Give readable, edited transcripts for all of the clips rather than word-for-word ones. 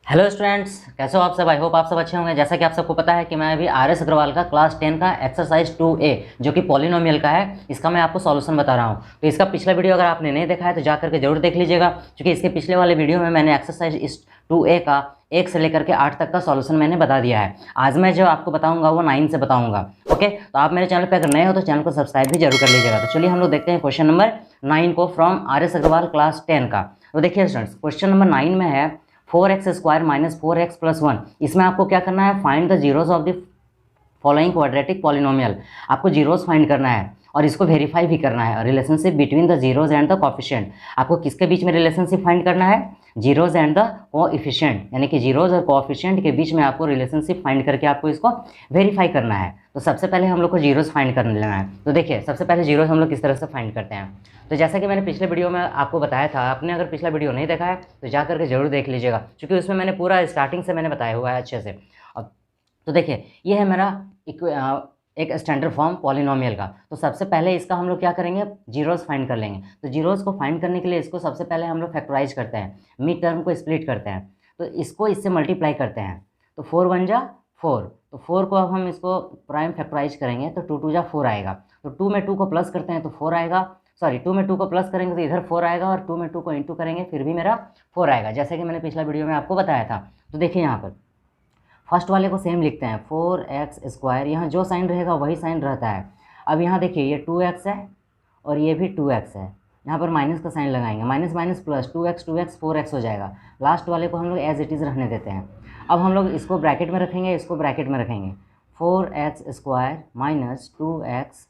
Hello students, कैसे हो आप सब। आई होप आप सब अच्छे होंगे। जैसा कि आप सबको पता है कि मैं अभी आर.एस. अग्रवाल का क्लास 10 का एक्सरसाइज 2A जो कि पॉलिनोमियल का है, इसका मैं आपको सॉल्यूशन बता रहा हूँ। तो इसका पिछला वीडियो अगर आपने नहीं देखा है तो जा करके जरूर देख लीजिएगा, क्योंकि इसके पिछले वाले वीडियो में मैंने एक्सरसाइज इस 2A का 1 से लेकर के 8 तक का सॉल्यूशन मैंने बता दिया है। आज मैं जो आपको बताऊँगा वो 9 से बताऊँगा। ओके, तो आप मेरे चैनल पर अगर नए हो तो चैनल को सब्सक्राइब भी जरूर कर लीजिएगा। तो चलिए हम लोग देखते हैं क्वेश्चन नंबर 9 को फ्रॉम आर.एस. अग्रवाल क्लास 10 का। तो देखिए स्टूडेंट्स, क्वेश्चन नंबर 9 में है 4x² माइनस 4x+1। इसमें आपको क्या करना है, find the zeros of the following quadratic polynomial. आपको जीरोस फाइंड करना है और इसको वेरीफाई भी करना है। Relationship between the zeros and the coefficient. आपको किसके बीच में रिलेशनशिप फाइंड करना है, जीरोस एंड द कोएफिशिएंट, यानी कि जीरोस और कोएफिशिएंट के बीच में आपको रिलेशनशिप फाइंड करके आपको इसको वेरीफाई करना है। तो सबसे पहले हम लोग को जीरोस फाइंड कर लेना है। तो देखिए, सबसे पहले जीरोस हम लोग किस तरह से फाइंड करते हैं। तो जैसा कि मैंने पिछले वीडियो में आपको बताया था, आपने अगर पिछला वीडियो नहीं देखा है तो जा करके जरूर देख लीजिएगा, क्योंकि उसमें मैंने पूरा स्टार्टिंग से मैंने बताया हुआ है अच्छे से। अब तो देखिए, ये है मेरा एक स्टैंडर्ड फॉर्म पॉलिनोमियल का। तो सबसे पहले इसका हम लोग क्या करेंगे, जीरोस फाइंड कर लेंगे। तो जीरोस को फाइंड करने के लिए इसको सबसे पहले हम लोग फैक्टराइज करते हैं, मिड टर्म को स्प्लिट करते हैं। तो इसको इससे मल्टीप्लाई करते हैं। तो 4 1 जा 4। तो 4 को अब हम इसको प्राइम फैक्टराइज करेंगे तो 2 2 जा 4 आएगा। तो 2 में 2 को प्लस करते हैं तो 4 आएगा। सॉरी, 2 में 2 को प्लस करेंगे तो इधर 4 आएगा, और 2 में 2 को इंटू करेंगे फिर भी मेरा 4 आएगा, जैसे कि मैंने पिछला वीडियो में आपको बताया था। तो देखिए यहाँ पर फर्स्ट वाले को सेम लिखते हैं, 4x²। यहाँ जो साइन रहेगा वही साइन रहता है। अब यहाँ देखिए, ये 2x है और ये भी 2x है। यहाँ पर माइनस का साइन लगाएंगे, minus minus plus, 2x 4x हो जाएगा। लास्ट वाले को हम लोग एज इट इज़ रहने देते हैं। अब हम लोग इसको ब्रैकेट में रखेंगे, इसको ब्रैकेट में रखेंगे। 4x² माइनस 2x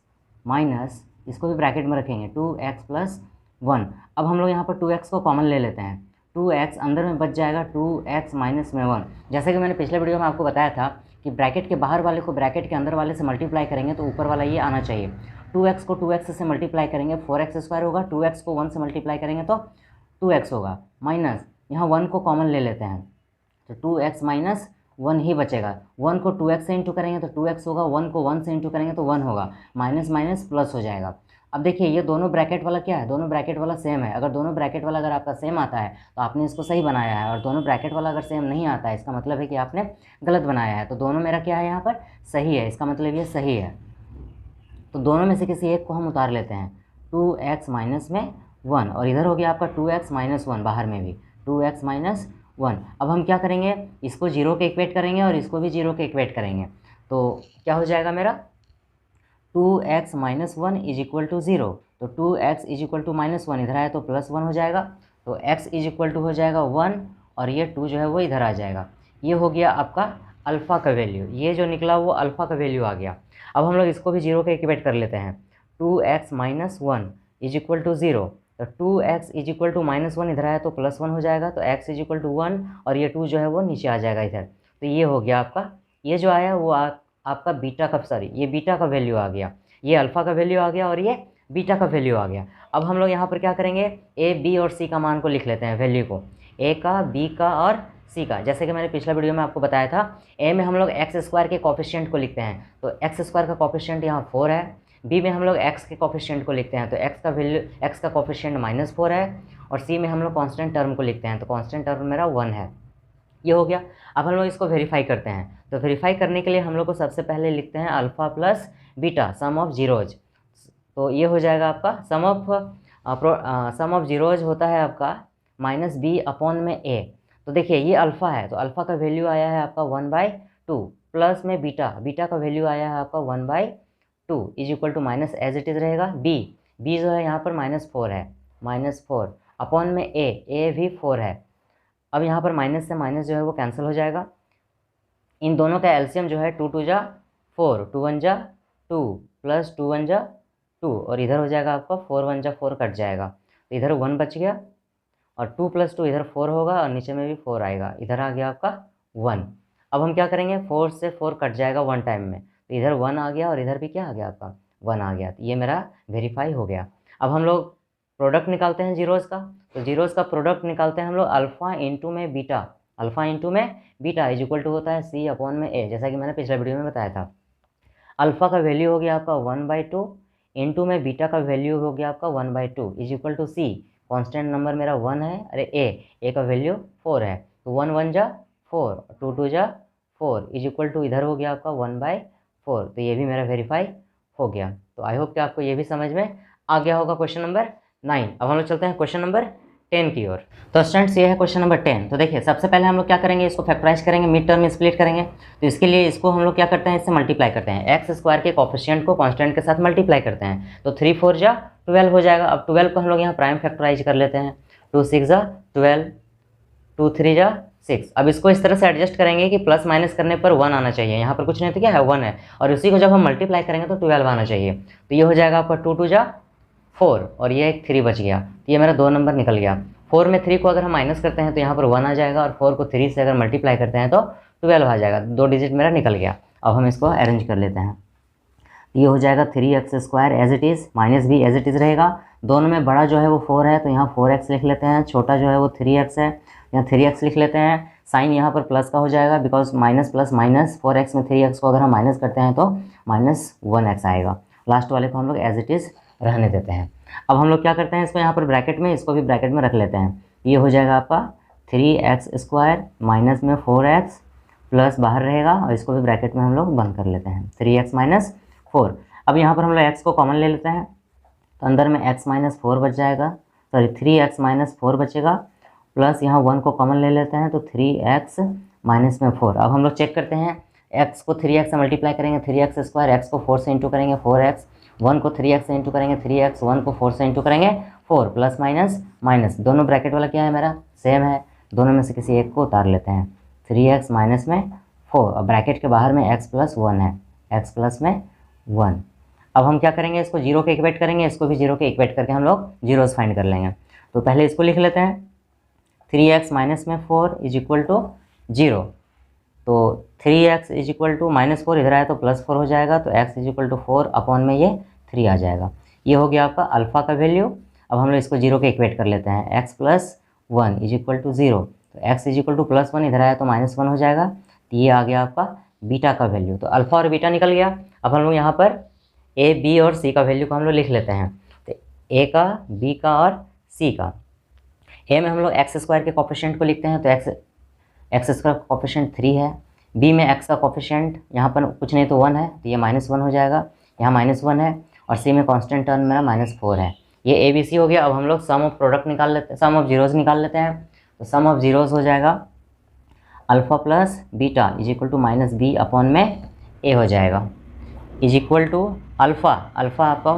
माइनस, इसको भी ब्रैकेट में रखेंगे, 2x+1। अब हम लोग यहाँ पर 2x को कॉमन ले लेते हैं। 2x अंदर में बच जाएगा 2x माइनस में 1। जैसे कि मैंने पिछले वीडियो में आपको बताया था कि ब्रैकेट के बाहर वाले को ब्रैकेट के अंदर वाले से मल्टीप्लाई करेंगे तो ऊपर वाला ये आना चाहिए। 2x को 2x से मल्टीप्लाई करेंगे 4x² होगा, 2x को 1 से मल्टीप्लाई करेंगे तो 2x होगा, माइनस यहाँ 1 को कॉमन ले लेते हैं तो 2x माइनस 1 ही बचेगा। 1 को 2x से इंटू करेंगे तो 2x होगा, 1 को 1 से इंटू करेंगे तो 1 होगा, माइनस माइनस प्लस हो जाएगा। अब देखिए, ये दोनों ब्रैकेट वाला क्या है, दोनों ब्रैकेट वाला सेम है। अगर दोनों ब्रैकेट वाला अगर आपका सेम आता है तो आपने इसको सही बनाया है, और दोनों ब्रैकेट वाला अगर सेम नहीं आता है इसका मतलब है कि आपने गलत बनाया है। तो दोनों मेरा क्या है, यहाँ पर सही है, इसका मतलब ये सही है। तो दोनों में से किसी एक को हम उतार लेते हैं, 2x माइनस में 1, और इधर हो गया आपका 2x माइनस 1, बाहर में भी 2x माइनस 1। अब हम क्या करेंगे, इसको जीरो के इक्वेट करेंगे और इसको भी जीरो के इक्वेट करेंगे। तो क्या हो जाएगा मेरा, 2x minus 1 is equal to 0। तो 2x is equal to minus 1 इधर आया तो प्लस 1 हो जाएगा। तो x इज इक्वल टू हो जाएगा 1, और ये 2 जो है वो इधर आ जाएगा। ये हो गया आपका अल्फ़ा का वैल्यू, ये जो निकला वो अल्फ़ा का वैल्यू आ गया। अब हम लोग इसको भी जीरो के इक्वेट कर लेते हैं। 2x minus 1 is equal to 0। तो 2x is equal to minus 1 इधर आया तो प्लस 1 हो जाएगा। तो x इज इक्वल टू 1, और ये 2 जो है वो नीचे आ जाएगा इधर। तो ये हो गया आपका, ये जो आया वो आपका बीटा का, सॉरी ये बीटा का वैल्यू आ गया, ये अल्फ़ा का वैल्यू आ गया और ये बीटा का वैल्यू आ गया। अब हम लोग यहाँ पर क्या करेंगे, ए बी और सी का मान को लिख लेते हैं, वैल्यू को, ए का, बी का और सी का। जैसे कि मैंने पिछला वीडियो में आपको बताया था, ए में हम लोग x² के कोफिशिएंट को लिखते हैं, तो x² का कोफिशिएंट यहाँ 4 है। बी में हम लोग x के कोफिशिएंट को लिखते हैं, तो x का वैल्यू, x का कोफिशिएंट -4 है। और सी में हम लोग कांस्टेंट टर्म को लिखते हैं, तो कांस्टेंट टर्म मेरा 1 है। ये हो गया। अब हम लोग इसको वेरीफाई करते हैं। तो वेरीफाई करने के लिए हम लोग को सबसे पहले लिखते हैं alpha plus beta, sum of zeros. तो ये हो जाएगा आपका सम ऑफ जीरोज होता है आपका -b अपॉन में a। तो देखिए, ये अल्फ़ा है तो अल्फ़ा का वैल्यू आया है आपका 1/2, प्लस में बीटा, बीटा का वैल्यू आया है आपका 1/2 is equal to minus as it is रहेगा b जो है यहाँ पर -4 है, -4 अपॉन में a भी 4 है। अब यहाँ पर माइनस से माइनस जो है वो कैंसिल हो जाएगा। इन दोनों का एलसीएम जो है 2 2 जा 4, 2 1 जा 2 प्लस 2 1 जा 2, और इधर हो जाएगा आपका 4 1 जा 4 कट जाएगा, तो इधर 1 बच गया, और 2 + 2 इधर 4 होगा, और नीचे में भी 4 आएगा, इधर आ गया आपका 1। अब हम क्या करेंगे, 4 से 4 कट जाएगा 1 टाइम में, तो इधर 1 आ गया और इधर भी क्या आ गया आपका 1 आ गया। तो ये मेरा वेरीफाई हो गया। अब हम लोग प्रोडक्ट निकालते हैं जीरोज़ का। तो जीरोज़ का प्रोडक्ट निकालते हैं हम लोग, अल्फ़ा इंटू में बीटा, अल्फ़ा इंटू में बीटा इज इक्वल टू होता है सी अपॉन में ए, जैसा कि मैंने पिछले वीडियो में बताया था। अल्फ़ा का वैल्यू हो गया आपका 1/2, इंटू में बीटा का वैल्यू हो गया आपका 1/2 is equal to c, constant number मेरा 1 है, अरे ए का वैल्यू 4 है, तो 1 1 जा 4, 2 2 जा 4 इज इक्वल टू इधर हो गया आपका 1/4। तो ये भी मेरा वेरीफाई हो गया। तो आई होप कि आपको ये भी समझ में आ गया होगा क्वेश्चन नंबर 9। अब हम लोग चलते हैं क्वेश्चन नंबर 10 की ओर। तो स्टूडेंट्स ये है क्वेश्चन नंबर 10। तो देखिए सबसे पहले हम लोग क्या करेंगे, इसको फैक्टराइज करेंगे, मिड टर्म में स्प्लिट करेंगे। तो इसके लिए इसको हम लोग क्या करते हैं, इससे मल्टीप्लाई करते हैं, एक्स स्क्वायर के कोफिशिएंट को कांस्टेंट के साथ मल्टीप्लाई करते हैं। तो 3 4 जा 12 हो जाएगा। अब 12 को हम लोग यहाँ प्राइम फैक्टराइज कर लेते हैं। 2 6 जा 12, 2 3 जा 6। अब इसको इस तरह से एडजस्ट करेंगे कि प्लस माइनस करने पर 1 आना चाहिए। यहाँ पर कुछ नहीं तो क्या है 1 है, और उसी को जब हम मल्टीप्लाई करेंगे तो 12 आना चाहिए। तो ये हो जाएगा आपका 2 2 जा 4 और ये एक 3 बच गया। तो ये मेरा 2 नंबर निकल गया। 4 में 3 को अगर हम माइनस करते हैं तो यहाँ पर 1 आ जाएगा, और 4 को 3 से अगर मल्टीप्लाई करते हैं तो 12 आ जाएगा। 2 डिजिट मेरा निकल गया। अब हम इसको अरेंज कर लेते हैं। ये हो जाएगा 3x² as it is, minus भी एज इट इज़ रहेगा। दोनों में बड़ा जो है वो 4 है तो यहाँ 4x लिख लेते हैं, छोटा जो है वो 3x है, यहाँ 3x लिख लेते हैं। साइन यहाँ पर प्लस का हो जाएगा, because minus plus minus, 4x में 3x को अगर हम माइनस करते हैं तो -1x आएगा। लास्ट वाले को हम लोग एज इट इज़ रहने देते हैं। अब हम लोग क्या करते हैं, इसको यहाँ पर ब्रैकेट में, इसको भी ब्रैकेट में रख लेते हैं। ये हो जाएगा आपका 3x² माइनस में 4x प्लस बाहर रहेगा, और इसको भी ब्रैकेट में हम लोग बंद कर लेते हैं, 3x - 4। अब यहाँ पर हम लोग x को कॉमन ले लेते हैं, तो अंदर में x - 4 बच जाएगा, सॉरी 3x - 4 बचेगा, प्लस यहाँ 1 को कॉमन ले लेते हैं तो 3x - 4। अब हम लोग चेक करते हैं, x को 3x से मल्टीप्लाई करेंगे 3x², x को 4 से इंटू करेंगे 4x, 1 को 3x से इंटू करेंगे 3x, 1 को 4 से इंटू करेंगे 4, प्लस माइनस माइनस, दोनों ब्रैकेट वाला क्या है मेरा सेम है, दोनों में से किसी एक को उतार लेते हैं। 3x माइनस में 4, और ब्रैकेट के बाहर में x + 1 है, x + में 1। अब हम क्या करेंगे, इसको जीरो के इक्वेट करेंगे, इसको भी जीरो के इक्वेट करके हम लोग जीरोस फाइंड कर लेंगे। तो पहले इसको लिख लेते हैं, 3x माइनस में 4 इज इक्वल टू 0। तो 3x इज इक्वल टू -4 इधर आया तो +4 हो जाएगा, तो x is equal to 4 upon में ये 3 आ जाएगा। ये हो गया आपका अल्फ़ा का वैल्यू। अब हम लोग इसको जीरो के इक्वेट कर लेते हैं, x + 1 इज इक्वल टू 0। तो x इज इक्वल टू +1 इधर आया तो -1 हो जाएगा। तो ये आ गया आपका बीटा का वैल्यू। तो अल्फ़ा और बीटा निकल गया। अब हम लोग यहाँ पर a, b और c का वैल्यू को हम लोग लिख लेते हैं। तो a का, b का और c का। a में हम लोग x² के कोफिशिएंट को लिखते हैं, तो x² का कोफिशिएंट 3 है। b में x का कोफिशिएंट यहाँ पर कुछ नहीं तो 1 है, तो ये -1 हो जाएगा, यहाँ -1 है, और c में कांस्टेंट टर्म मेरा -4 है। ये a b c हो गया। अब हम लोग सम ऑफ प्रोडक्ट निकाल लेते हैं, सम ऑफ जीरोज़ निकाल लेते हैं। तो सम ऑफ जीरोज़ हो जाएगा alpha plus beta is equal to -b upon में a हो जाएगा, इज इक्वल टू अल्फ़ा आपका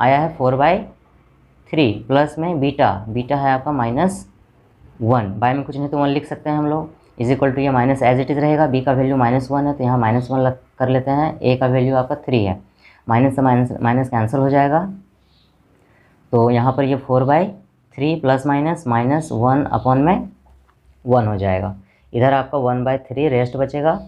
आया है 4/3 प्लस में बीटा है आपका -1, बाय में कुछ नहीं तो 1 लिख सकते हैं हम लोग, इज इक्वल टू ये माइनस एज इट इज़ रहेगा। b का वैल्यू -1 है तो यहाँ -1 कर लेते हैं। a का वैल्यू आपका 3 है, माइनस से माइनस कैंसिल हो जाएगा। तो यहाँ पर ये 4/3 प्लस माइनस -1 अपॉन में 1 हो जाएगा। इधर आपका 1/3 रेस्ट बचेगा।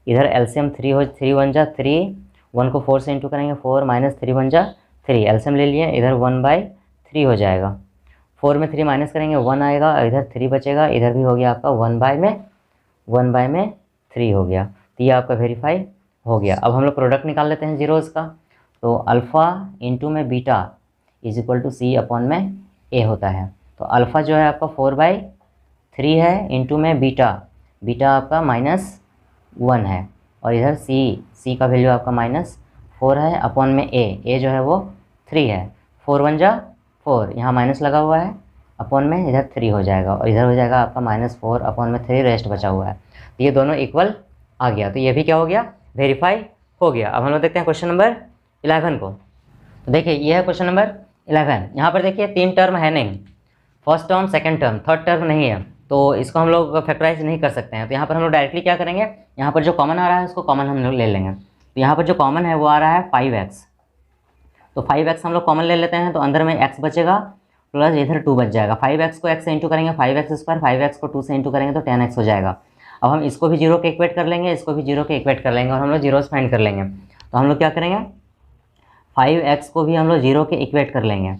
इधर एलसीएम 3 1 जा 3, 1 को 4 से इंटू करेंगे 4 - 3 1 जा 3, एलसीएम ले लिए, इधर 1/3 हो जाएगा। 4 में 3 माइनस करेंगे 1 आएगा, इधर 3 बचेगा, इधर भी हो गया आपका 1 में 3 हो गया। तो ये आपका वेरीफाई हो गया। अब हम लोग प्रोडक्ट निकाल लेते हैं जीरोज़ का। तो अल्फ़ा इंटू में beta is equal to c upon में a होता है। तो अल्फ़ा जो है आपका 4/3 है, इंटू में बीटा आपका -1 है, और इधर c का वैल्यू आपका -4 है, अपॉन में a जो है वो 3 है, 4 1 जा 4, यहाँ माइनस लगा हुआ है, अपॉन में इधर 3 हो जाएगा, और इधर हो जाएगा आपका -4 अपॉन में 3 रेस्ट बचा हुआ है। तो ये दोनों इक्वल आ गया। तो ये भी क्या हो गया, वेरीफाई हो गया। अब हम लोग देखते हैं क्वेश्चन नंबर 11 को। तो देखिए ये है क्वेश्चन नंबर 11। यहाँ पर देखिए 3 टर्म है नहीं, first term, second term, third term नहीं है, तो इसको हम लोग फैक्टराइज नहीं कर सकते हैं। तो यहाँ पर हम लोग डायरेक्टली क्या करेंगे, यहाँ पर जो कॉमन आ रहा है उसको कॉमन हम लोग ले लेंगे। तो यहाँ पर जो कॉमन है वो आ रहा है 5x, तो 5x हम लोग कॉमन ले लेते हैं, तो अंदर में x बचेगा प्लस इधर 2 बच जाएगा। 5x को x से इंटू करेंगे 5x², 5x को 2 से इंटू करेंगे तो 10x हो जाएगा। अब हम इसको भी जीरो के इक्वेट कर लेंगे, इसको भी जीरो के इक्वेट कर लेंगे, और हम लोग जीरोस फाइंड कर लेंगे। तो हम लोग क्या करेंगे, 5x को भी हम लोग जीरो के इक्वेट कर लेंगे।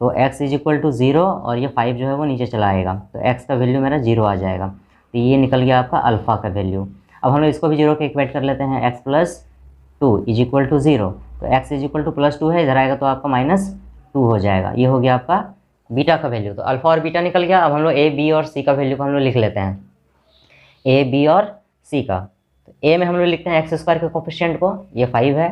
तो x इज इक्वल टू 0, और ये 5 जो है वो नीचे चला आएगा, तो x का वैल्यू मेरा 0 आ जाएगा। तो ये निकल गया आपका अल्फ़ा का वैल्यू। अब हम लोग इसको भी जीरो के इक्वेट कर लेते हैं, x + 2 इज इक्वल टू 0। तो x इज इक्वल टू +2 है, इधर आएगा तो आपका -2 हो जाएगा। ये हो गया आपका बीटा का वैल्यू। तो अल्फ़ा और बीटा निकल गया। अब हम लोग a, b और c का वैल्यू को हम लोग लिख लेते हैं। ए बी और सी का। तो ए में हम लोग लिखते हैं एक्स स्क्वायर के कोफिशिएंट को, ये 5 है।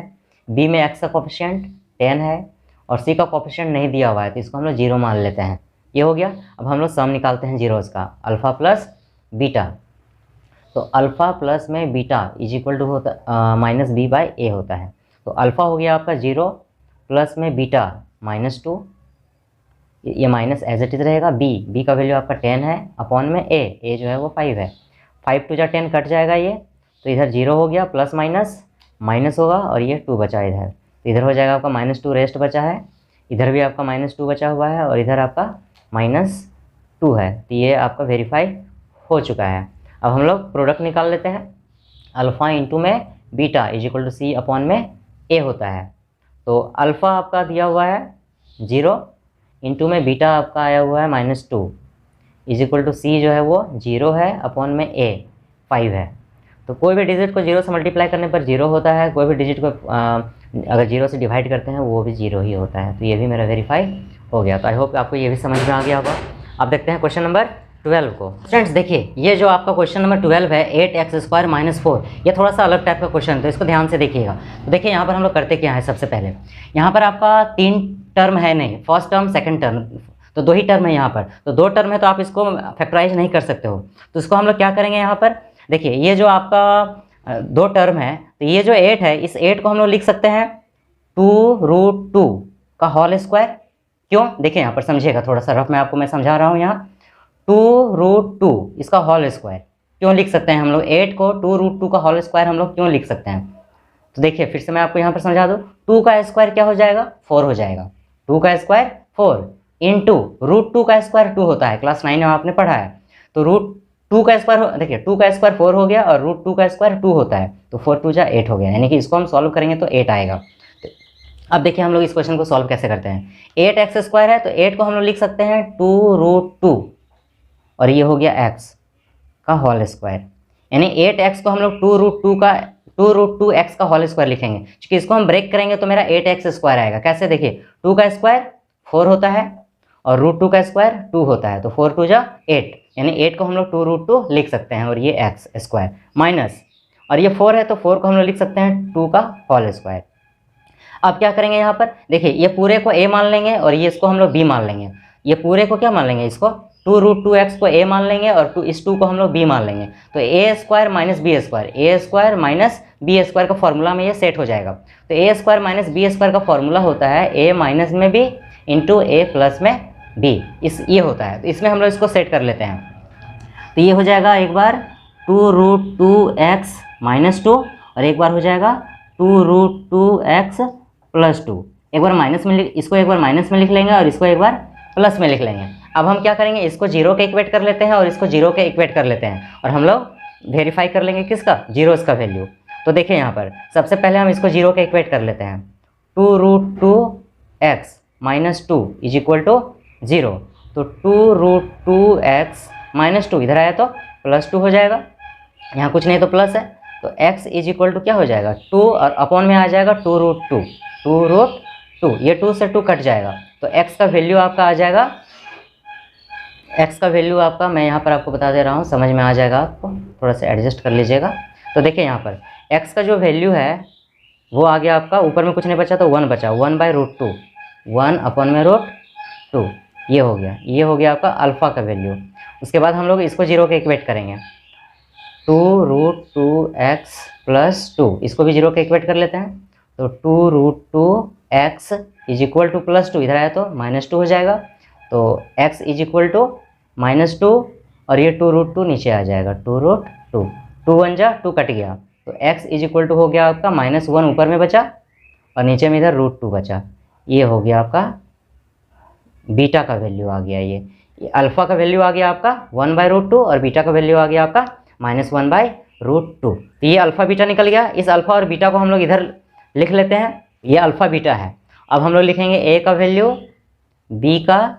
बी में एक्स का कोफिशिएंट 10 है और सी का कोफिशिएंट नहीं दिया हुआ है तो इसको हम लोग 0 मान लेते हैं। ये हो गया। अब हम लोग सम निकालते हैं जीरोज़ का, अल्फ़ा प्लस बीटा। तो अल्फ़ा प्लस में बीटा इज इक्वल टू होता माइनस बी बाई ए होता है। तो अल्फ़ा हो गया आपका 0 प्लस में बीटा -2, ये माइनस एज इट इज़ रहेगा। बी का वैल्यू आपका 10 है अपॉन में ए जो है वो 5 है। 5 टू जा 10 कट जाएगा ये, तो इधर 0 हो गया, प्लस माइनस माइनस होगा और ये 2 बचा इधर, तो इधर हो जाएगा आपका -2 रेस्ट बचा है, इधर भी आपका -2 बचा हुआ है और इधर आपका -2 है। तो ये आपका वेरीफाई हो चुका है। अब हम लोग प्रोडक्ट निकाल लेते हैं। अल्फ़ा इंटू में beta is equal to c upon में ए होता है। तो अल्फ़ा आपका दिया हुआ है 0 इंटू में बीटा आपका आया हुआ है -2 इज इक्वल टू सी जो है वो 0 है अपॉन में ए 5 है। तो कोई भी डिजिट को 0 से मल्टीप्लाई करने पर 0 होता है, कोई भी डिजिट को अगर 0 से डिवाइड करते हैं वो भी 0 ही होता है। तो ये भी मेरा वेरीफाई हो गया। तो आई होप आपको ये भी समझ में आ गया होगा। अब देखते हैं क्वेश्चन नंबर 12 को। फ्रेंड्स देखिए, ये जो आपका क्वेश्चन नंबर 12 है 8x² - 4, ये थोड़ा सा अलग टाइप का क्वेश्चन है, तो इसको ध्यान से देखिएगा। तो देखिए यहाँ पर हम लोग करते क्या है, सबसे पहले यहाँ पर आपका 3 टर्म है, नहीं फर्स्ट टर्म सेकंड टर्म, तो 2 ही टर्म है यहाँ पर। तो 2 टर्म है तो आप इसको फैक्टराइज नहीं कर सकते हो, तो इसको हम लोग क्या करेंगे यहाँ पर। देखिए ये जो आपका 2 टर्म है, तो ये जो 8 है, इस 8 को हम लोग लिख सकते हैं 2√2 का होल स्क्वायर। क्यों, देखिए यहाँ पर समझिएगा, थोड़ा सा रफ में आपको मैं समझा रहा हूँ। यहाँ 2√2 इसका होल स्क्वायर क्यों लिख सकते हैं हम लोग, 8 को 2√2 का होल स्क्वायर हम लोग क्यों लिख सकते हैं। तो देखिए फिर से मैं आपको यहाँ पर समझा दूँ, 2 का स्क्वायर क्या हो जाएगा, 4 हो जाएगा। 2 का स्क्वायर 4 इंटू √2 का स्क्वायर 2 होता है, क्लास 9 में आपने पढ़ा है। तो √2 का स्क्वायर, देखिए 2 का स्क्वायर 4 हो गया और √2 का स्क्वायर 2 होता है, तो 4 2 जा 8 हो गया, यानी कि इसको हम सॉल्व करेंगे तो 8 आएगा। अब देखिए हम लोग इस क्वेश्चन को सॉल्व कैसे करते हैं। 8x² है तो 8 को हम लोग लिख सकते हैं 2√2 और ये हो गया x का होल स्क्वायर, यानी 8x को हम लोग 2√2x का होल स्क्वायर लिखेंगे, क्योंकि इसको हम ब्रेक करेंगे तो मेरा 8x² आएगा। कैसे, देखिए 2 का स्क्वायर 4 होता है और √2 का स्क्वायर 2 होता है, तो 4 2 जा 8, यानी 8 को हम लोग 2√2 लिख सकते हैं और ये x² माइनस, और ये 4 है तो 4 को हम लोग लिख सकते हैं 2 का होल स्क्वायर। अब क्या करेंगे यहाँ पर, देखिए ये पूरे को a मान लेंगे और ये इसको हम लोग b मान लेंगे। ये पूरे को क्या मान लेंगे, इसको 2√2x को a मान लेंगे और इस 2 को हम लोग b मान लेंगे। तो a² माइनस b² का फॉर्मूला में ये सेट हो जाएगा। तो a² माइनस b² का फॉर्मूला होता है a माइनस में b इंटू a प्लस में b, ये होता है। तो इसमें हम लोग इसको सेट कर लेते हैं। तो ये हो जाएगा एक बार 2√2x - 2 और एक बार हो जाएगा 2√2x + 2। एक बार माइनस में इसको एक बार माइनस में लिख लेंगे और इसको एक बार प्लस में लिख लेंगे। अब हम क्या करेंगे, इसको 0 के इक्वेट कर लेते हैं और इसको 0 के इक्वेट कर लेते हैं और हम लोग वेरीफाई कर लेंगे किसका, जीरोज़ का वैल्यू। तो देखिए यहाँ पर सबसे पहले हम इसको 0 के इक्वेट कर लेते हैं। 2√2x - 2 इज इक्वल टू 0, तो 2√2x - 2 इधर आया तो +2 हो जाएगा, यहाँ कुछ नहीं तो प्लस है, तो x इज इक्वल टू क्या हो जाएगा 2 और अपॉन में आ जाएगा 2√2, ये 2 से 2 कट जाएगा, तो x का वैल्यू आपका आ जाएगा, x का वैल्यू आपका मैं यहाँ पर आपको बता दे रहा हूँ, समझ में आ जाएगा आपको, थोड़ा सा एडजस्ट कर लीजिएगा। तो देखिए यहाँ पर x का जो वैल्यू है वो आ गया आपका, ऊपर में कुछ नहीं बचा तो 1 बचा, 1/√2, 1 अपॉन में √2, ये हो गया आपका अल्फ़ा का वैल्यू। उसके बाद हम लोग इसको 0 के इक्वेट करेंगे, 2√2x + 2, इसको भी 0 के इक्वेट कर लेते हैं। तो 2√2x इज इक्वल टू +2, इधर आया तो -2 हो जाएगा, तो x इज इक्वल टू -2 और ये 2√2 नीचे आ जाएगा, 2√2, 2 1 जा 2 कट गया, तो x इज इक्वल टू हो गया आपका -1 ऊपर में बचा और नीचे में इधर √2 बचा, ये हो गया आपका बीटा का वैल्यू आ गया। ये अल्फ़ा का वैल्यू आ गया आपका 1/√2 और बीटा का वैल्यू आ गया आपका -1/√2। तो ये अल्फ़ा बीटा निकल गया। इस अल्फ़ा और बीटा को हम लोग इधर लिख लेते हैं, ये अल्फ़ा बीटा है। अब हम लोग लिखेंगे a का वैल्यू, b का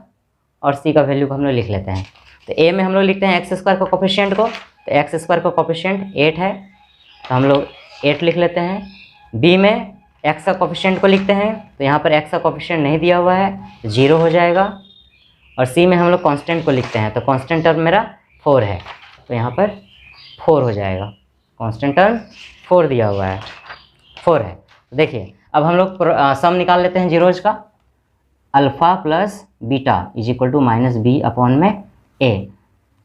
और c का वैल्यू को हम लोग लिख लेते हैं। तो a में हम लोग लिखते हैं x² का कोफिशिएंट को, तो x² का कोफिशिएंट 8 है तो हम लोग 8 लिख लेते हैं। b में x का कोफिशिएंट को लिखते हैं, तो यहाँ पर x का कोफिशिएंट नहीं दिया हुआ है, 0 हो जाएगा। और c में हम लोग कांस्टेंट को लिखते हैं, तो कांस्टेंट टर्म मेरा 4 है, तो यहाँ पर 4 हो जाएगा। कांस्टेंट टर्म 4 दिया हुआ है, 4 है। तो देखिए अब हम लोग सम निकाल लेते हैं जीरोज का। Alpha plus beta is equal to minus b upon में ए।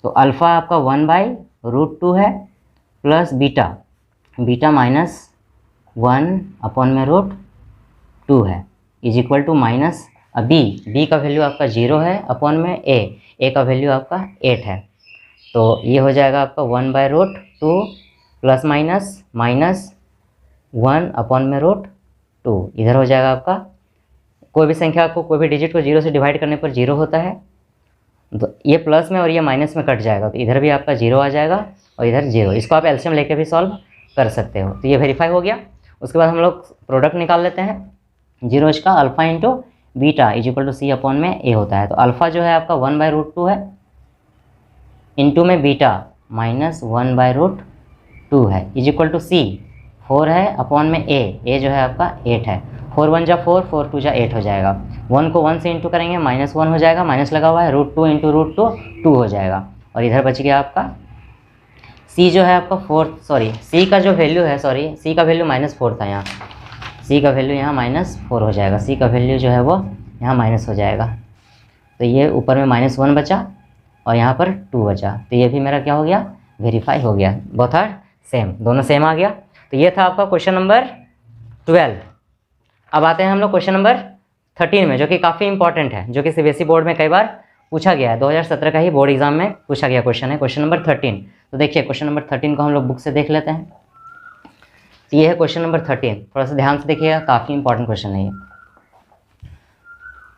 तो अल्फ़ा आपका 1/√2 है प्लस बीटा, बीटा माइनस 1/√2 है is equal to minus b का वैल्यू आपका 0 है अपॉन में ए का वैल्यू आपका 8 है। तो ये हो जाएगा आपका 1/√2 प्लस माइनस 1/√2। इधर हो जाएगा आपका, कोई भी संख्या को, कोई भी डिजिट को 0 से डिवाइड करने पर 0 होता है, तो ये प्लस में और ये माइनस में कट जाएगा, तो इधर भी आपका 0 आ जाएगा और इधर 0। इसको आप एलसीएम लेके भी सॉल्व कर सकते हो। तो ये वेरीफाई हो गया। उसके बाद हम लोग प्रोडक्ट निकाल लेते हैं जीरोज का। Alpha into beta is equal to c upon में ए होता है। तो अल्फ़ा जो है आपका 1/√2 है, इंटू में बीटा माइनस 1/√2 है इज इक्वल टू सी 4 है अपॉन में ए जो है आपका 8 है। 4 1 जा 4, 4 2 जा 8 हो जाएगा। 1 को 1 से इंटू करेंगे -1 हो जाएगा, माइनस लगा हुआ है, √2 इंटू √2 2 हो जाएगा। और इधर बच गया आपका सी जो है आपका 4, सॉरी सी का जो वैल्यू है, सॉरी सी का वैल्यू -4 था यहाँ, सी का वैल्यू यहाँ -4 हो जाएगा। सी का वैल्यू जो है वो यहाँ माइनस हो जाएगा। तो ये ऊपर में -1 बचा और यहाँ पर 2 बचा। तो ये भी मेरा क्या हो गया, वेरीफाई हो गया। बोथ आर सेम, दोनों सेम आ गया। तो ये था आपका क्वेश्चन नंबर 12। अब आते हैं हम लोग क्वेश्चन नंबर 13 में, जो कि काफ़ी इंपॉर्टेंट है, जो कि सीबीएसई बोर्ड में कई बार पूछा गया है। 2017 का ही बोर्ड एग्जाम में पूछा गया क्वेश्चन है, क्वेश्चन नंबर 13। तो देखिए क्वेश्चन नंबर 13 को हम लोग बुक से देख लेते हैं। तो ये है क्वेश्चन नंबर 13, थोड़ा सा ध्यान से देखिएगा, काफ़ी इंपॉर्टेंट क्वेश्चन है ये।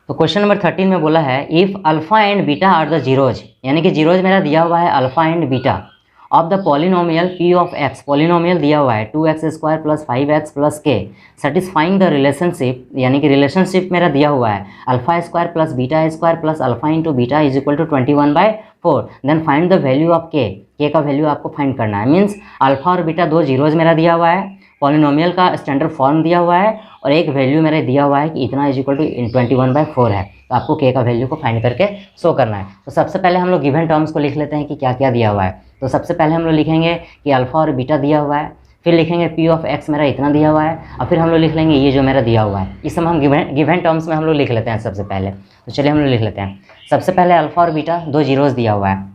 तो क्वेश्चन नंबर 13 में बोला है if alpha and beta are the zeros, यानी कि जीरोज मेरा दिया हुआ है alpha and beta of the polynomial p of x, polynomial दिया हुआ है 2x² plus 5x plus k, satisfying the relationship, यानी कि रिलेशनशिप मेरा दिया हुआ है α² plus β² plus alpha into beta is equal to 21/4। Then find the value of k का वैल्यू आपको फाइंड करना है। मीन्स अल्फ़ा और बीटा दो जीरोज मेरा दिया हुआ है, पॉलिनोमियल का स्टैंडर्ड फॉर्म दिया हुआ है और एक वैल्यू मेरा दिया हुआ है कि इतना इज इक्वल टू 21/4 है। तो आपको के का वैल्यू को फाइंड करके शो करना है। तो सबसे पहले हम लोग गिवन टर्म्स को लिख लेते हैं कि क्या क्या दिया हुआ है। तो सबसे पहले हम लोग लिखेंगे कि अल्फ़ा और बीटा दिया हुआ है, फिर लिखेंगे पी ऑफ एक्स मेरा इतना दिया हुआ है, और फिर हम लोग लिख लेंगे ये जो मेरा दिया हुआ है। इस समय हम गिवन टर्म्स में हम लोग लिख लेते हैं सबसे पहले। तो चलिए हम लोग लिख लेते हैं। सबसे पहले अल्फ़ा और बीटा दो जीरोज दिया हुआ है,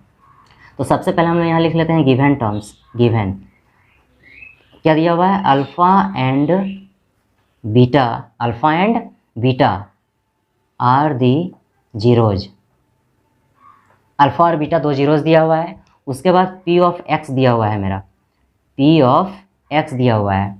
तो सबसे पहले हम लोग यहाँ लिख लेते हैं गिवन टर्म्स। गिवन क्या दिया हुआ है, alpha and beta are the zeros. Alpha और बीटा दो जीरोज दिया हुआ है। उसके बाद पी ऑफ एक्स दिया हुआ है मेरा, पी ऑफ एक्स दिया हुआ है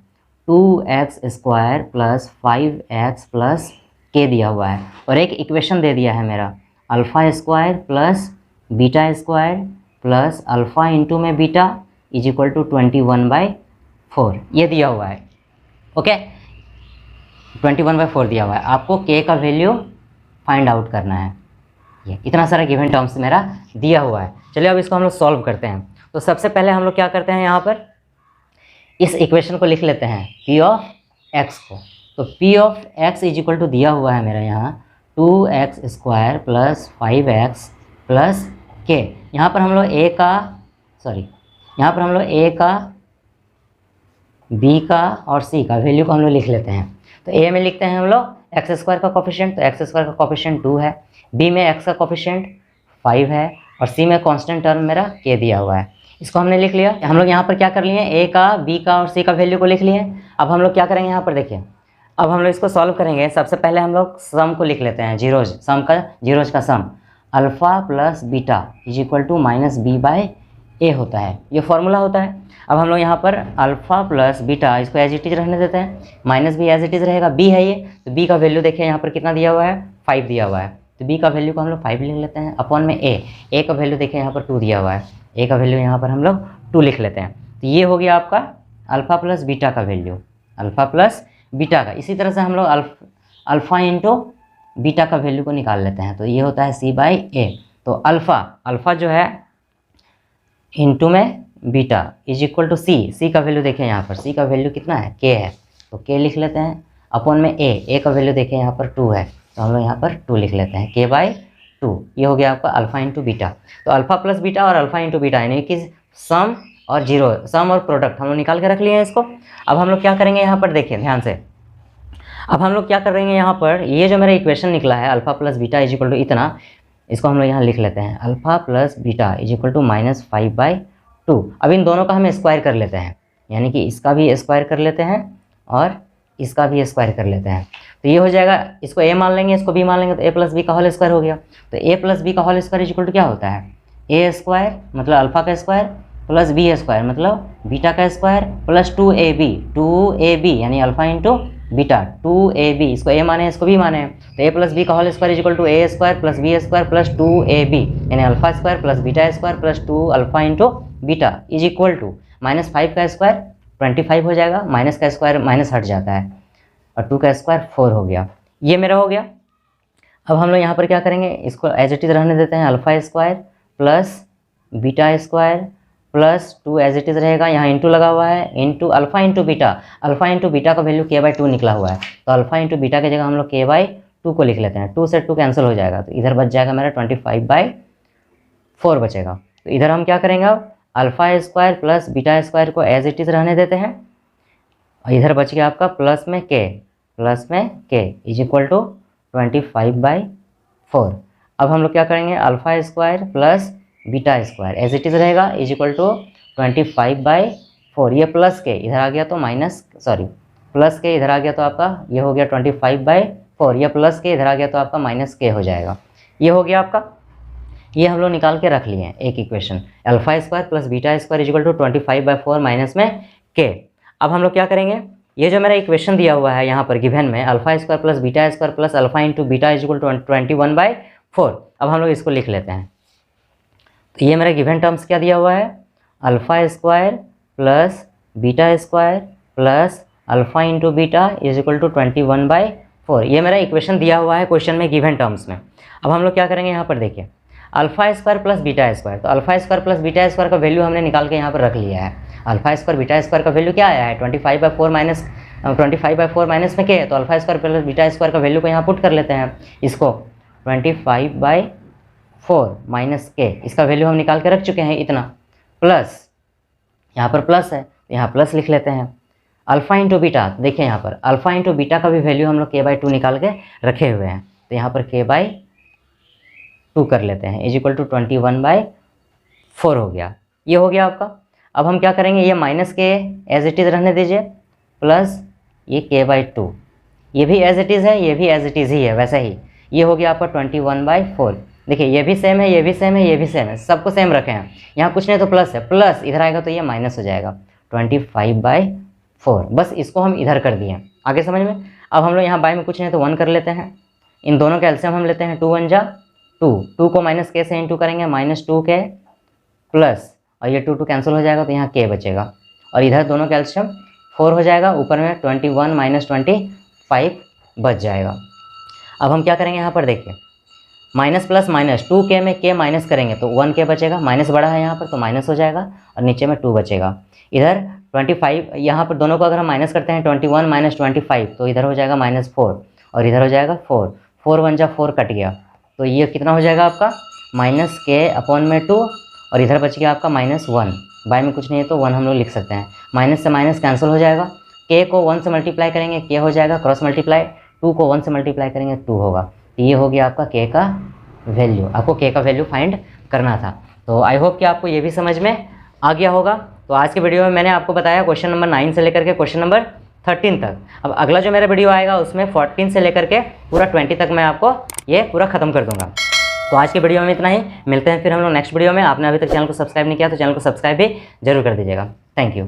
2x² प्लस 5x प्लस के दिया हुआ है, और एक इक्वेशन दे दिया है मेरा α² प्लस β² प्लस अल्फ़ा इंटू में बीटा इज इक्वल टू 21/4 ये दिया हुआ है। ओके 21/4 दिया हुआ है। आपको के का वैल्यू फाइंड आउट करना है। ये इतना सारा गिवन टर्म्स मेरा दिया हुआ है। चलिए अब इसको हम लोग सॉल्व करते हैं। तो सबसे पहले हम लोग क्या करते हैं, यहाँ पर इस इक्वेशन को लिख लेते हैं पी ऑफ एक्स को। तो p of x is equal to दिया हुआ है मेरा यहाँ 2x² प्लस 5x प्लस के। यहाँ पर हम लोग ए का बी का और सी का वैल्यू को हम लोग लिख लेते हैं। तो ए में लिखते हैं हम लोग x² का कोफिशिएंट, तो x² का कोफिशिएंट 2 है, बी में x का कोफिशिएंट 5 है, और सी में कांस्टेंट टर्म मेरा के दिया हुआ है। इसको हमने लिख लिया। हम लोग यहाँ पर क्या कर लिए, ए का बी का और सी का वैल्यू को लिख लिए। अब हम लोग क्या करेंगे, यहाँ पर देखिए, अब हम लोग इसको सॉल्व करेंगे। सबसे पहले हम लोग सम को लिख लेते हैं, जीरोज का sum alpha plus beta is equal to -b/a होता है, ये फॉर्मूला होता है। अब हम लोग यहाँ पर अल्फ़ा प्लस बीटा इसको एज इट इज रहने देते हैं, -b एज इट इज रहेगा, b है ये, तो b का वैल्यू देखिए यहाँ पर कितना दिया हुआ है 5 दिया हुआ है, तो b का वैल्यू को हम लोग 5 लिख लेते हैं अपॉन में a का वैल्यू देखिए यहाँ पर 2 दिया हुआ है, a का वैल्यू यहाँ पर हम लोग 2 लिख लेते हैं। तो ये हो गया आपका अल्फ़ा प्लस बीटा का वैल्यू, अल्फ़ा प्लस बीटा का। इसी तरह से हम लोग अल्फ़ा इंटू बीटा का वैल्यू को निकाल लेते हैं, तो ये होता है c/a। तो अल्फ़ा जो है इंटू में बीटा इज इक्वल टू सी का वैल्यू देखिए यहाँ पर, सी का वैल्यू कितना है, के है, तो के लिख लेते हैं अपॉन में ए का वैल्यू देखिए यहाँ पर 2 है, तो हम लोग यहाँ पर 2 लिख लेते हैं, k/2। ये हो गया आपका अल्फ़ा इंटू बीटा। तो अल्फ़ा प्लस बीटा और अल्फ़ा इंटू बीटा यानी कि सम और 0 सम और प्रोडक्ट हम लोग निकाल के रख लिए हैं इसको। अब हम लोग क्या करेंगे यहाँ पर, देखिए ध्यान से, अब हम लोग क्या करेंगे यहाँ पर, ये जो मेरा इक्वेशन निकला है alpha plus beta is equal to इतना, इसको हम लोग यहाँ लिख लेते हैं alpha plus beta is equal to -5/2। अब इन दोनों का हम स्क्वायर कर लेते हैं, यानी कि इसका भी स्क्वायर कर लेते हैं और इसका भी स्क्वायर कर लेते हैं। तो ये हो जाएगा, इसको a मान लेंगे, इसको b मान लेंगे, तो a प्लस बी का होल स्क्वायर हो गया। तो a प्लस बी का whole square is equal to क्या होता है, a स्क्वायर मतलब अल्फा का स्क्वायर प्लस b स्क्वायर मतलब बीटा का स्क्वायर प्लस 2ab यानी अल्फा इंटू बीटा 2ab, इसको a माने इसको b माने, तो a प्लस बी का whole square is equal to a square plus b square plus 2ab यानी alpha square plus beta square plus 2 alpha into beta is equal to -5 का square 25 हो जाएगा, माइनस का स्क्वायर माइनस हट जाता है और 2 का स्क्वायर 4 हो गया। ये मेरा हो गया। अब हम लोग यहाँ पर क्या करेंगे, इसको एज इट इज़ रहने देते हैं, alpha square plus beta square plus 2 as it is रहेगा, यहाँ इंटू लगा हुआ है, into alpha into beta, alpha into beta का वैल्यू k/2 निकला हुआ है, तो अल्फा इंटू बीटा की जगह हम लोग k/2 को लिख लेते हैं। 2 से 2 कैंसिल हो जाएगा, तो इधर बच जाएगा मेरा 25/4 बचेगा। तो इधर हम क्या करेंगे, अब alpha square plus beta square को एज इट इज़ रहने देते हैं, और इधर बच गया आपका प्लस में k इज इक्वल टू 25/4। अब हम लोग क्या करेंगे, alpha square plus beta square as it is रहेगा इज इक्वल टू 25/4, ये प्लस के इधर आ गया तो प्लस के इधर आ गया तो आपका ये हो गया 25/4, ये प्लस के इधर आ गया तो आपका -k हो जाएगा। ये हो गया आपका, ये हम लोग निकाल के रख लिए हैं एक equation, alpha square plus beta square is equal to 25/4 minus में k। अब हम लोग क्या करेंगे, ये जो मेरा इक्वेशन दिया हुआ है यहाँ पर गिवन में alpha square plus beta square plus alpha into beta is equal to 21/4, अब हम लोग इसको लिख लेते हैं। तो ये मेरा गिवन टर्म्स क्या दिया हुआ है, alpha square plus beta square plus alpha into beta is equal to 21/4, ये मेरा इक्वेशन दिया हुआ है क्वेश्चन में गिवन टर्म्स में। अब हम लोग क्या करेंगे, यहाँ पर देखिए alpha square plus beta square, तो alpha square plus beta square का वैल्यू हमने निकाल के यहाँ पर रख लिया है। अल्फा स्क्वायर बीटा स्क्वायर का वैल्यू क्या आया है 25/4 माइनस में k, तो alpha square plus beta square का वैल्यू को यहाँ पुट कर लेते हैं, इसको 25/4 माइनस k, इसका वैल्यू हम निकाल के रख चुके हैं इतना, प्लस यहाँ पर प्लस है तो यहाँ प्लस लिख लेते हैं। अल्फा इंटू बीटा, देखिए यहाँ पर अल्फा इंटू बीटा का भी वैल्यू हम लोग k/2 निकाल के रखे हुए हैं, तो यहाँ पर k/2 कर लेते हैं इज इक्वल टू 21/4 हो गया। ये हो गया आपका। अब हम क्या करेंगे, ये माइनस के एज इट इज़ रहने दीजिए, प्लस ये k/2, ये भी एज इट इज़ है, ये भी एज इट इज़ ही है वैसा ही। ये हो गया आपका 21/4। देखिए ये भी सेम है, ये भी सेम है, ये भी सेम है, सबको सेम रखे हैं, यहाँ कुछ नहीं तो प्लस है, प्लस इधर आएगा तो ये माइनस हो जाएगा 25/4, बस इसको हम इधर कर दिए। आगे समझ में। अब हम लोग यहाँ बाय में कुछ नहीं तो 1 कर लेते हैं, इन दोनों का एलसीएम हम लेते हैं, 2 1 जा 2 को माइनस k से इंटू करेंगे, -2k प्लस, और ये 2 कैंसिल हो जाएगा तो यहाँ k बचेगा, और इधर दोनों का एलसीएम 4 हो जाएगा, ऊपर में 21 - 25 बच जाएगा। अब हम क्या करेंगे, यहाँ पर देखिए माइनस प्लस माइनस, 2k में k माइनस करेंगे तो 1k बचेगा, माइनस बड़ा है यहाँ पर तो माइनस हो जाएगा, और नीचे में 2 बचेगा। इधर 25, यहाँ पर दोनों को अगर हम माइनस करते हैं 21 - 25 तो इधर हो जाएगा -4 और इधर हो जाएगा 4, 4 1 जा 4 कट गया, तो ये कितना हो जाएगा आपका -k/2, और इधर बच गया आपका -1, बाय में कुछ नहीं है तो 1 हम लोग लिख सकते हैं, माइनस से माइनस कैंसिल हो जाएगा, k को 1 से मल्टीप्लाई करेंगे k हो जाएगा, क्रॉस मल्टीप्लाई 2 को 1 से मल्टीप्लाई करेंगे 2 होगा। तो ये हो गया आपका k का वैल्यू, आपको k का वैल्यू फाइंड करना था। तो आई होप कि आपको ये भी समझ में आ गया होगा। तो आज के वीडियो में मैंने आपको बताया क्वेश्चन नंबर 9 से लेकर के क्वेश्चन नंबर 13 तक। अब अगला जो मेरा वीडियो आएगा उसमें 14 से लेकर के पूरा 20 तक मैं आपको ये पूरा ख़त्म कर दूंगा। तो आज के वीडियो में इतना ही, मिलते हैं फिर हम लोग नेक्स्ट वीडियो में। आपने अभी तक चैनल को सब्सक्राइब नहीं किया तो चैनल को सब्सक्राइब भी जरूर कर दीजिएगा। Thank you.